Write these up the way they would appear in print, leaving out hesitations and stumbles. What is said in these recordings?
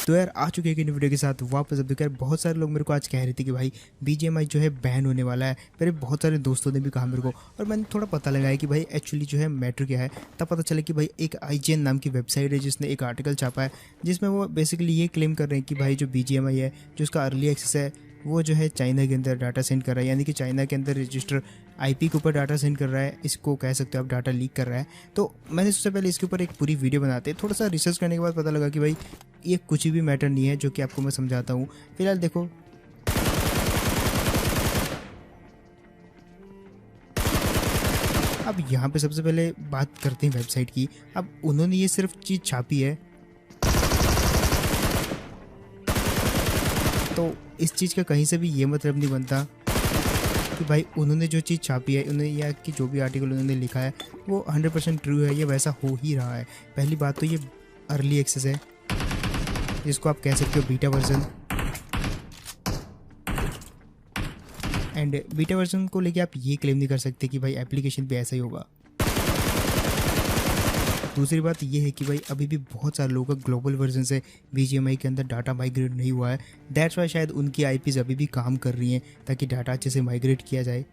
तो यार आ चुके हैं एक वीडियो के साथ वापस। अब देखो यार बहुत सारे लोग मेरे को आज कह रहे थे कि भाई BGMI जो है बैन होने वाला है। मेरे बहुत सारे दोस्तों ने भी कहा मेरे को, और मैंने थोड़ा पता लगाया कि भाई एक्चुअली जो है मैटर क्या है। तब पता चला कि भाई एक IGN नाम की वेबसाइट है जिसने एक आर्टिकल छापा है जिसमें वो बेसिकली ये क्लेम कर रहे हैं कि भाई जो BGMI है जो उसका अर्ली एक्सेस है वो जो है चाइना के अंदर डाटा सेंड कर रहा है, यानी कि चाइना के अंदर रजिस्टर IP के ऊपर डाटा सेंड कर रहा है। इसको कह सकते हो आप डाटा लीक कर रहा है। तो मैंने सबसे पहले इसके ऊपर एक पूरी वीडियो बनाते हैं। थोड़ा सा रिसर्च करने के बाद पता लगा कि भाई ये कुछ भी मैटर नहीं है, जो कि आपको मैं समझाता हूँ। फिलहाल देखो अब यहाँ पे सबसे पहले बात करते हैं वेबसाइट की। अब उन्होंने ये सिर्फ चीज़ छापी है, तो इस चीज़ का कहीं से भी ये मतलब नहीं बनता कि भाई उन्होंने जो चीज़ छापी है उन्होंने या कि जो भी आर्टिकल उन्होंने लिखा है वो 100% ट्रू है, ये वैसा हो ही रहा है। पहली बात तो ये अर्ली एक्सेस है जिसको आप कह सकते हो beta version, and beta version को लेके आप ये क्लेम नहीं कर सकते कि भाई एप्लीकेशन पे ऐसा ही होगा। दूसरी बात ये है कि भाई अभी भी बहुत सारे लोगों का ग्लोबल वर्जन से BGMI के अंदर डाटा माइग्रेट नहीं हुआ है। दैट्स वाई शायद उनकी IPs अभी भी काम कर रही हैं ताकि डाटा अच्छे से माइग्रेट किया जाए।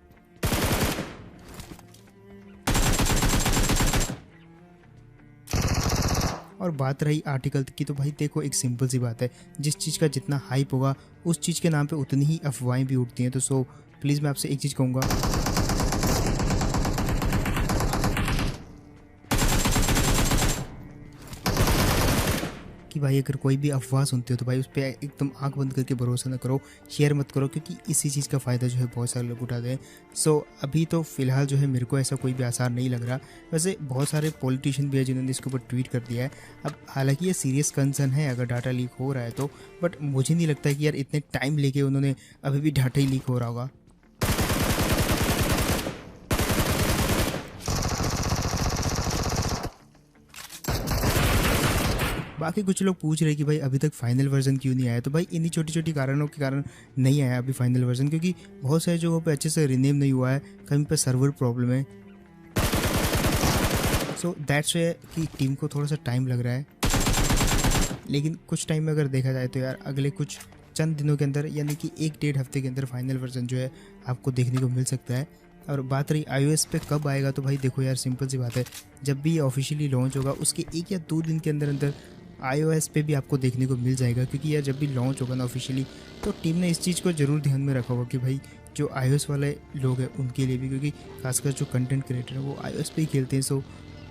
और बात रही आर्टिकल की, तो भाई देखो एक सिंपल सी बात है, जिस चीज़ का जितना हाइप होगा उस चीज़ के नाम पे उतनी ही अफवाहें भी उठती हैं। तो सो प्लीज़ मैं आपसे एक चीज़ कहूँगा, कि भाई अगर कोई भी अफवाह सुनते हो तो भाई उस पर एकदम आंख बंद करके भरोसा ना करो, शेयर मत करो, क्योंकि इसी चीज़ का फ़ायदा जो है बहुत सारे लोग उठाते हैं। सो अभी तो फ़िलहाल जो है मेरे को ऐसा कोई भी आसार नहीं लग रहा। वैसे बहुत सारे पॉलिटिशियन भी है जिन्होंने इसके ऊपर ट्वीट कर दिया है। अब हालांकि ये सीरियस कंसर्न है अगर डाटा लीक हो रहा है तो, बट मुझे नहीं लगता कि यार इतने टाइम लेके उन्होंने अभी भी डाटा ही लीक हो रहा होगा। बाकी कुछ लोग पूछ रहे हैं कि भाई अभी तक फाइनल वर्जन क्यों नहीं आया। तो भाई इन्हीं छोटी छोटी कारणों के कारण नहीं आया अभी फाइनल वर्जन, क्योंकि बहुत सारे जगहों पे अच्छे से रिनेम नहीं हुआ है, कहीं पे सर्वर प्रॉब्लम है। सो दैट्स वे कि टीम को थोड़ा सा टाइम लग रहा है। लेकिन कुछ टाइम में अगर देखा जाए तो यार अगले कुछ चंद दिनों के अंदर, यानी कि 1-1.5 हफ्ते के अंदर फाइनल वर्जन जो है आपको देखने को मिल सकता है। और बात रही iOS पे कब आएगा, तो भाई देखो यार सिंपल सी बात है, जब भी ऑफिशियली लॉन्च होगा उसके 1 या 2 दिन के अंदर अंदर iOS पे भी आपको देखने को मिल जाएगा। क्योंकि यार जब भी लॉन्च होगा ना ऑफिशियली, तो टीम ने इस चीज़ को ज़रूर ध्यान में रखा होगा कि भाई जो iOS वाले लोग हैं उनके लिए भी, क्योंकि खासकर जो कंटेंट क्रिएटर हैं वो iOS पे ही खेलते हैं, सो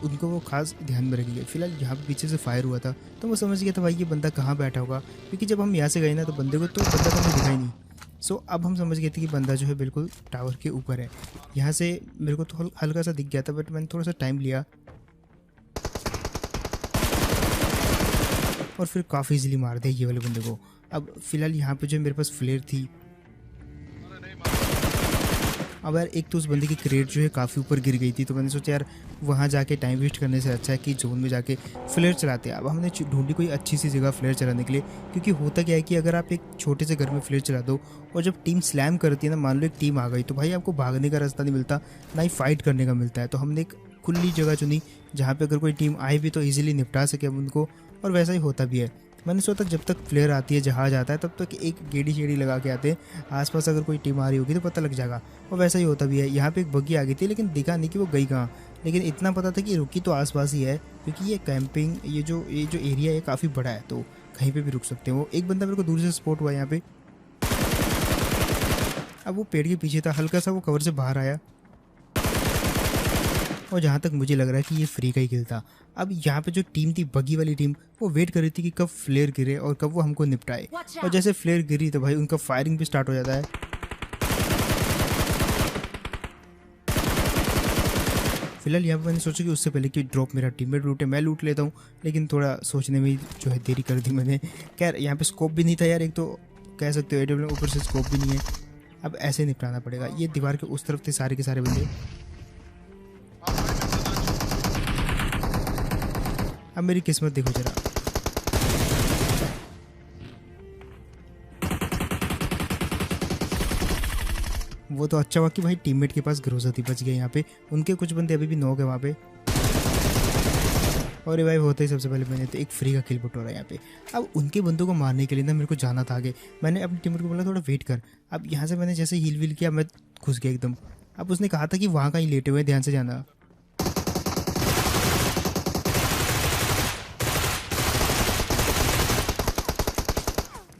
उनको वो खास ध्यान में रखेंगे। फिलहाल यहाँ पे पीछे से फायर हुआ था तो मैं समझ गया था भाई ये बंदा कहाँ बैठा होगा, क्योंकि जब हम यहाँ से गए ना तो बंदे को तो बंदा तो हमें दिखा ही नहीं। सो अब हम समझ गए थे कि बंदा जो है बिल्कुल टावर के ऊपर है। यहाँ से मेरे को तो हल्का सा दिख गया था, बट मैंने थोड़ा सा टाइम लिया और फिर काफ़ी इजीली मार दिया ये वाले बंदे को। अब फिलहाल यहाँ पे जो मेरे पास फ्लेयर थी, अब यार एक तो उस बंदे की क्रेट जो है काफ़ी ऊपर गिर गई थी, तो मैंने सोचा यार वहाँ जाके टाइम वेस्ट करने से अच्छा है कि जोन में जाके फ्लेयर चलाते हैं। अब हमने ढूंढी कोई अच्छी सी जगह फ्लेयर चलाने के लिए, क्योंकि होता क्या है कि अगर आप एक छोटे से घर में फ्लेयर चला दो और जब टीम स्लैम करती है ना, मान लो एक टीम आ गई, तो भाई आपको भागने का रास्ता नहीं मिलता, ना ही फाइट करने का मिलता है। तो हमने एक खुली जगह चुनी जहाँ पे अगर कोई टीम आए भी तो इजीली निपटा सके हम उनको, और वैसा ही होता भी है। मैंने सोचा जब तक फ्लेयर आती है, जहाज आता है, तब तक एक गेड़ी शेड़ी लगा के आते हैं आसपास, अगर कोई टीम आ रही होगी तो पता लग जाएगा। और वैसा ही होता भी है। यहाँ पे एक बग्गी आ गई थी लेकिन दिखा नहीं कि वो गई कहाँ, लेकिन इतना पता था कि रुकी तो आसपास ही है, क्योंकि ये कैंपिंग ये जो एरिया है काफ़ी बड़ा है, तो कहीं पे भी रुक सकते हैं। वो एक बंदा मेरे को दूर से स्पॉट हुआ यहाँ पे। अब वो पेड़ के पीछे था, हल्का सा वो कवर से बाहर आया, और जहाँ तक मुझे लग रहा है कि ये फ्री का ही किल था। अब यहाँ पे जो टीम थी बगी वाली टीम, वो वेट कर रही थी कि कब फ्लेयर गिरे और कब वो हमको निपटाए, और जैसे फ्लेयर गिरी तो भाई उनका फायरिंग भी स्टार्ट हो जाता है। फिलहाल यहाँ पे मैंने सोचा कि उससे पहले कि ड्रॉप मेरा टीममेट लूटे मैं लूट लेता हूँ, लेकिन थोड़ा सोचने में जो है देरी कर दी मैंने। खैर यहाँ पे स्कोप भी नहीं था यार, एक तो कह सकते हो AWM ऊपर से स्कोप भी नहीं है। अब ऐसे निपटाना पड़ेगा। ये दीवार के उस तरफ थे सारे के सारे बंदे। अब मेरी किस्मत देखो जरा, वो तो अच्छा हुआ कि भाई टीममेट के पास ग्रोजा थी, बच गए। यहाँ पे उनके कुछ बंदे अभी भी नॉक है वहाँ पे। और रिवाइव होते ही सबसे पहले मैंने तो एक फ्री का किल बटोरा यहाँ पे। अब उनके बंदों को मारने के लिए ना मेरे को जाना था आगे। मैंने अपनी टीममेट को बोला थोड़ा वेट कर। अब यहाँ से मैंने जैसे हील वील किया मैं घुस गया एकदम। अब उसने कहा था कि वहाँ कहीं लेटे हुए ध्यान से जाना।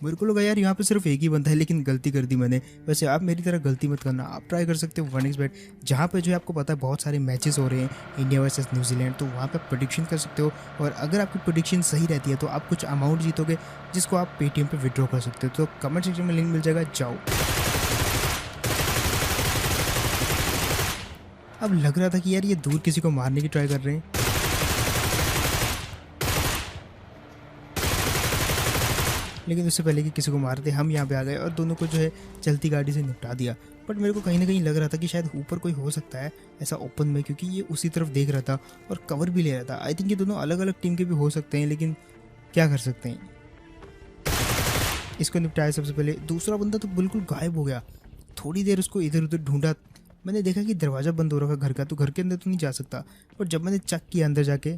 मेरे को लगा यार यहाँ पे सिर्फ एक ही बंदा है, लेकिन गलती कर दी मैंने। वैसे आप मेरी तरह गलती मत करना, आप ट्राई कर सकते हो 1xbet, जहाँ पे जो है आपको पता है बहुत सारे मैचेस हो रहे हैं इंडिया वर्सेस न्यूजीलैंड, तो वहाँ पे प्रेडिक्शन कर सकते हो। और अगर आपकी प्रेडिक्शन सही रहती है तो आप कुछ अमाउंट जीतोगे जिसको आप पेटीएम पे विड्रॉ कर सकते हो। तो कमेंट सेक्शन में लिंक मिल जाएगा, जाओ। अब लग रहा था कि यार ये दूर किसी को मारने की ट्राई कर रहे हैं, लेकिन उससे पहले कि किसी को मारते हम यहाँ पे आ गए और दोनों को जो है चलती गाड़ी से निपटा दिया। बट मेरे को कहीं ना कहीं लग रहा था कि शायद ऊपर कोई हो सकता है ऐसा ओपन में, क्योंकि ये उसी तरफ देख रहा था और कवर भी ले रहा था। आई थिंक ये दोनों अलग अलग टीम के भी हो सकते हैं, लेकिन क्या कर सकते हैं। इसको निपटाया सबसे पहले। दूसरा बंदा तो बिल्कुल गायब हो गया। थोड़ी देर उसको इधर उधर ढूंढा, मैंने देखा कि दरवाज़ा बंद हो रखा घर का, तो घर के अंदर तो नहीं जा सकता। पर जब मैंने चेक किया अंदर जाके,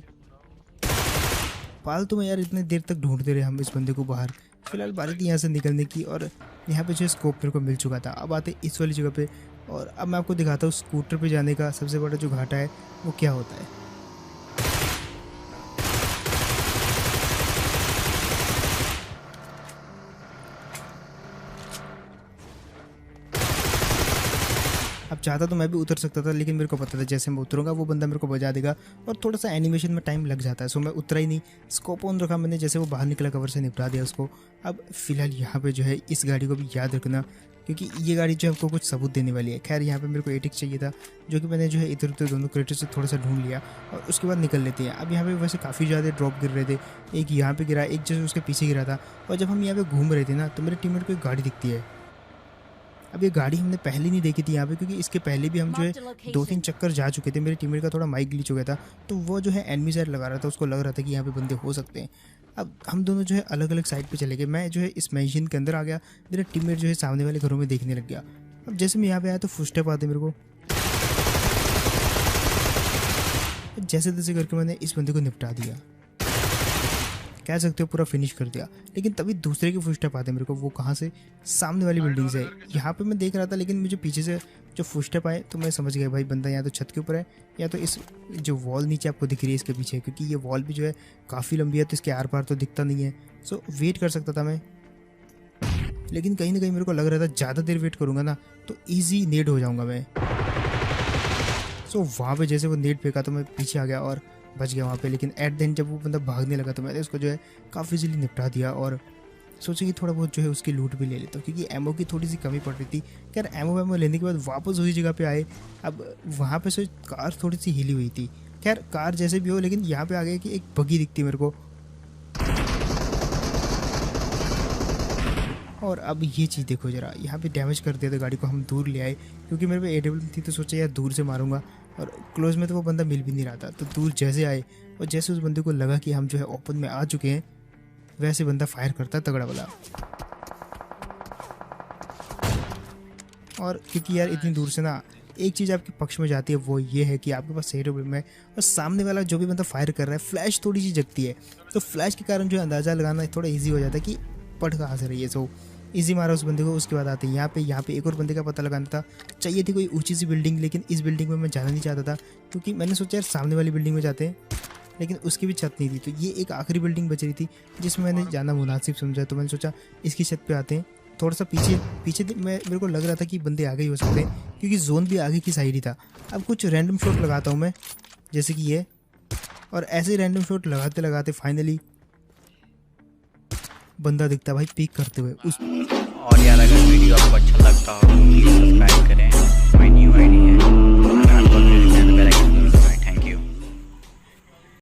फालतू में यार इतने देर तक ढूंढते रहे हम इस बंदे को बाहर। फिलहाल बारी थी यहाँ से निकलने की, और यहाँ पे जो स्कोप मेरे को मिल चुका था। अब आते इस वाली जगह पे, और अब मैं आपको दिखाता हूँ स्कूटर पे जाने का सबसे बड़ा जो घाटा है वो क्या होता है। अब चाहता तो मैं भी उतर सकता था, लेकिन मेरे को पता था जैसे मैं उतरूंगा वो बंदा मेरे को बजा देगा और थोड़ा सा एनिमेशन में टाइम लग जाता है। सो मैं उतरा ही नहीं, स्कोप ऑन रखा मैंने, जैसे वो बाहर निकला कवर से निपटा दिया उसको। अब फिलहाल यहाँ पे जो है इस गाड़ी को भी याद रखना, क्योंकि ये गाड़ी जो है आपको कुछ सबूत देने वाली है। खैर यहाँ पे मेरे को एटिक्स चाहिए था, जो कि मैंने जो है इधर उधर दोनों क्रेटर से थोड़ा सा ढूंढ लिया और उसके बाद निकल लेते हैं। अब यहाँ पे वैसे काफ़ी ज़्यादा ड्रॉप गिर रहे थे, एक यहाँ पे गिरा, एक जैसे उसके पीछे गिरा था। और जब हम यहाँ पे घूम रहे थे ना, तो मेरे टीममेट को एक गाड़ी दिखती है। अब ये गाड़ी हमने पहले नहीं देखी थी यहाँ पे, क्योंकि इसके पहले भी हम जो है 2-3 चक्कर जा चुके थे। मेरे टीममेट का थोड़ा माइक ग्लिच हो गया था, तो वो जो है एनिमी साइड लगा रहा था, उसको लग रहा था कि यहाँ पे बंदे हो सकते हैं। अब हम दोनों जो है अलग अलग साइड पे चले गए। मैं जो है इस मैंशन के अंदर आ गया, मेरा टीममेट जो है सामने वाले घरों में देखने लग गया। अब जैसे मैं यहाँ पे आया तो फुटस्टेप आते मेरे को, जैसे तैसे करके मैंने इस बंदे को निपटा दिया, कह सकते हो पूरा फिनिश कर दिया। लेकिन तभी दूसरे के फुटस्टेप आते मेरे को, वो कहाँ से, सामने वाली बिल्डिंग से। यहाँ पे मैं देख रहा था, लेकिन मुझे पीछे से जो फुटस्टेप आए तो मैं समझ गया भाई बंदा या तो छत के ऊपर है, या तो इस जो वॉल नीचे आपको दिख रही है इसके पीछे, क्योंकि ये वॉल भी जो है काफ़ी लंबी है, तो इसके आर पार तो दिखता नहीं है। सो वेट कर सकता था मैं, लेकिन कहीं ना कहीं मेरे को लग रहा था ज़्यादा देर वेट करूँगा ना तो ईजी नेड हो जाऊँगा मैं। सो वहाँ पर जैसे वो नेड फेंका तो मैं पीछे आ गया और बच गया वहाँ पे। लेकिन एट द एंड जब वो बंदा भागने लगा तो मैंने उसको जो है काफ़ी इजीली निपटा दिया, और सोचा कि थोड़ा बहुत जो है उसकी लूट भी ले लेता हूँ, क्योंकि एमओ की थोड़ी सी कमी पड़ रही थी। खैर एमओ वैमो लेने के बाद वापस उसी जगह पे आए। अब वहाँ पे से कार थोड़ी सी हिली हुई थी। खैर कार जैसे भी हो, लेकिन यहाँ पे आ गया कि एक बगी दिखती मेरे को, और अब ये चीज़ देखो जरा, यहाँ पे डैमेज कर दिया था गाड़ी को। हम दूर ले आए, क्योंकि मेरे पे एडेबल थी, तो सोचा यार दूर से मारूंगा, और क्लोज में तो वो बंदा मिल भी नहीं रहा था। तो दूर जैसे आए और जैसे उस बंदे को लगा कि हम जो है ओपन में आ चुके हैं, वैसे बंदा फायर करता है तगड़ा वाला। और क्योंकि यार इतनी दूर से ना एक चीज़ आपके पक्ष में जाती है, वो ये है कि आपके पास सही रूप में और सामने वाला जो भी बंदा फायर कर रहा है फ्लैश थोड़ी सी जगती है, तो फ्लैश के कारण जो है अंदाज़ा लगाना थोड़ा ईजी हो जाता है कि पढ़ कहाँ से रही है। सो इजी मारा उस बंदे को। उसके बाद आते हैं यहाँ पे एक और बंदे का पता लगाना था। चाहिए थी कोई ऊंची सी बिल्डिंग, लेकिन इस बिल्डिंग में मैं जाना नहीं चाहता था, क्योंकि मैंने सोचा यार सामने वाली बिल्डिंग में जाते हैं, लेकिन उसकी भी छत नहीं थी। तो ये एक आखिरी बिल्डिंग बच रही थी जिसमें मैंने जाना मुनासिब समझा, तो मैंने सोचा इसकी छत पे आते हैं। थोड़ा सा पीछे मेरे को लग रहा था कि बंदे आगे ही हो सकते हैं, क्योंकि जोन भी आगे की साइड ही था। अब कुछ रैंडम शॉट लगाता हूँ मैं, जैसे कि ये, और ऐसे रैंडम शॉट लगाते लगाते फाइनली बंदा दिखता भाई पीक करते हुए उस। और यार अगर वीडियो आपको अच्छा लगता हो